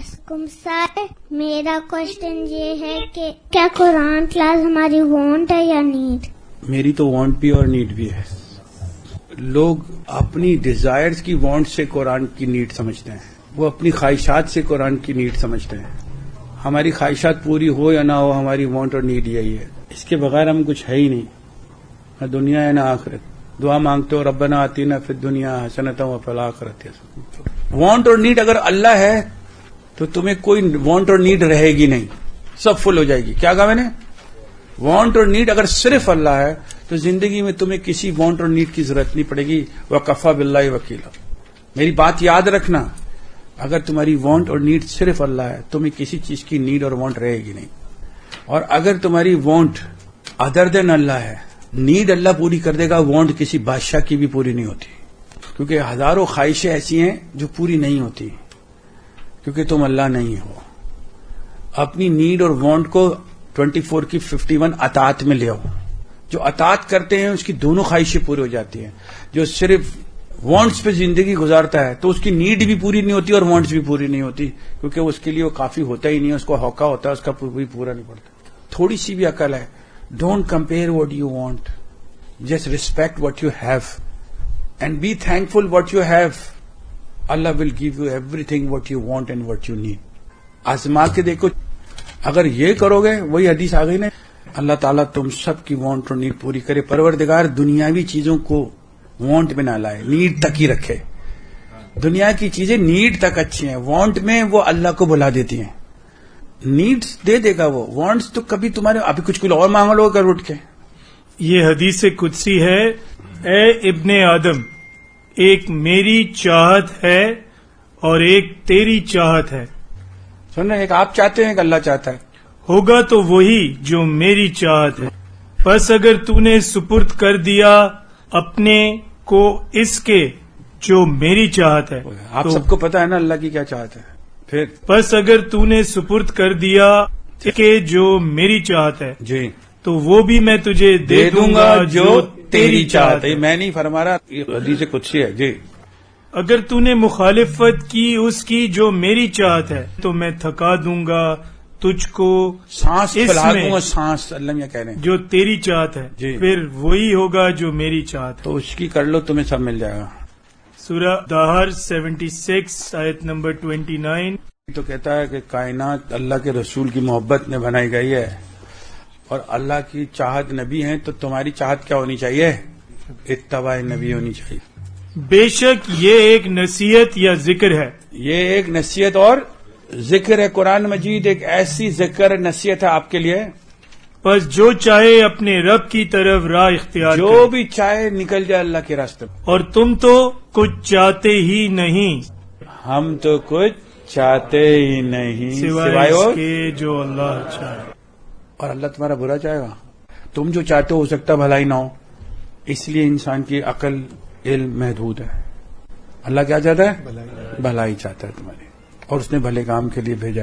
Skim سر میرا question یہ ہے کہ کیا قرآن کلاس ہماری وانٹ ہے یا نیڈ؟ میری تو وانٹ بھی اور نیڈ بھی ہے. لوگ اپنی ڈیزائرز کی وانٹ سے قرآن کی نیڈ سمجھتے ہیں، وہ اپنی خواہشات سے قرآن کی نیڈ سمجھتے ہیں. ہماری خواہشات پوری ہو یا نہ ہو، ہماری وانٹ اور نیڈ یہی ہے. اس کے بغیر ہم کچھ ہے ہی نہیں، نہ دنیا ہے نہ آخرت. دعا مانگتے ہو ربنا آتینا فی الدنیا حسنۃ وفی الآخرۃ حسنۃ. وانٹ اور نیڈ اگر اللہ ہے تو تمہیں کوئی وانٹ اور نیڈ رہے گی نہیں، سب فل ہو جائے گی. کیا کہا میں نے؟ وانٹ اور نیڈ اگر صرف اللہ ہے تو زندگی میں تمہیں کسی وانٹ اور نیڈ کی ضرورت نہیں پڑے گی. وَكَفَى بِاللَّهِ وَكِيلًا. میری بات یاد رکھنا، اگر تمہاری وانٹ اور نیڈ صرف اللہ ہے تمہیں کسی چیز کی نیڈ اور وانٹ رہے گی نہیں. اور اگر تمہاری وانٹ ادر دین اللہ ہے، نیڈ اللہ پوری کر دے گا، وانٹ کسی بادشاہ کی بھی پوری نہیں ہوتی. کیونکہ ہزاروں خواہشیں ایسی ہیں جو پوری نہیں ہوتی، کیونکہ تم اللہ نہیں ہو. اپنی نیڈ اور وانٹ کو 24 کی 51 اطاعت میں لے آؤ. جو اطاعت کرتے ہیں اس کی دونوں خواہشیں پوری ہو جاتی ہیں. جو صرف وانٹس پہ زندگی گزارتا ہے تو اس کی نیڈ بھی پوری نہیں ہوتی اور وانٹس بھی پوری نہیں ہوتی، کیونکہ اس کے لیے وہ کافی ہوتا ہی نہیں ہے، اس کو ہوکا ہوتا ہے، اس کا بھی پورا نہیں پڑتا. تھوڑی سی بھی عقل ہے. Don't compare what you want, just respect what you have and be thankful what you have. Allah will give you everything what you want and what you need. آزما کے دیکھو، اگر یہ کرو گے، وہی حدیث آ گئی نا، اللہ تعالیٰ تم سب کی وانٹ اور نیڈ پوری کرے. پروردگار دنیاوی چیزوں کو وانٹ میں نہ لائے، نیڈ تک ہی رکھے. دنیا کی چیزیں نیڈ تک اچھی ہیں، وانٹ میں وہ اللہ کو بلا دیتی ہیں. نیڈس دے دے گا وہ، وانٹس تو کبھی تمہارے ابھی کچھ اور مانگ لو کر اٹھ کے. یہ حدیث قدسی ہے، اے ابن آدم، ایک میری چاہت ہے اور ایک تیری چاہت ہے. سننا، ایک آپ چاہتے ہیں، ایک اللہ چاہتا ہے. ہوگا تو وہی جو میری چاہت ہے. پس اگر تو نے سپرد کر دیا اپنے کو اس کے جو میری چاہت ہے، آپ سب کو پتا ہے نا اللہ کی کیا چاہت ہے. پھر پس اگر تو نے سپرد کر دیا کہ جو میری چاہت ہے جی تو وہ بھی میں تجھے دے دوں گا جو تیری چاہت ہے. میں نہیں فرما رہا، یہ حدیث قدسی ہے. جی اگر تو نے مخالفت کی اس کی جو میری چاہت ہے تو میں تھکا دوں گا تجھ کو سانس اس پھیلا میں دوں گا، سانس اللہ یہ کہہ رہے ہیں جو تیری چاہت ہے. جی. پھر وہی ہوگا جو میری چاہت ہے. تو اس کی کر لو، تمہیں سب مل جائے گا. سورہ دہر 76 آیت نمبر 29. تو کہتا ہے کہ کائنات اللہ کے رسول کی محبت میں بنائی گئی ہے، اور اللہ کی چاہت نبی ہیں، تو تمہاری چاہت کیا ہونی چاہیے؟ اتباع نبی ہونی چاہیے. بے شک یہ ایک نصیحت یا ذکر ہے. یہ ایک نصیحت اور ذکر ہے. قرآن مجید ایک ایسی ذکر نصیحت ہے آپ کے لیے. بس جو چاہے اپنے رب کی طرف راہ اختیار جو کرے، بھی چاہے نکل جائے اللہ کے راستے میں. اور تم تو کچھ چاہتے ہی نہیں ہم تو کچھ چاہتے ہی نہیں سوائے اس کے جو اللہ چاہے. اور اللہ تمہارا برا چاہے گا. تم جو چاہتے ہو سکتا بھلائی نہ ہو، اس لیے انسان کی عقل علم محدود ہے. اللہ کیا چاہتا ہے؟ بھلائی چاہتا ہے تمہاری، اور اس نے بھلے کام کے لیے بھیجا.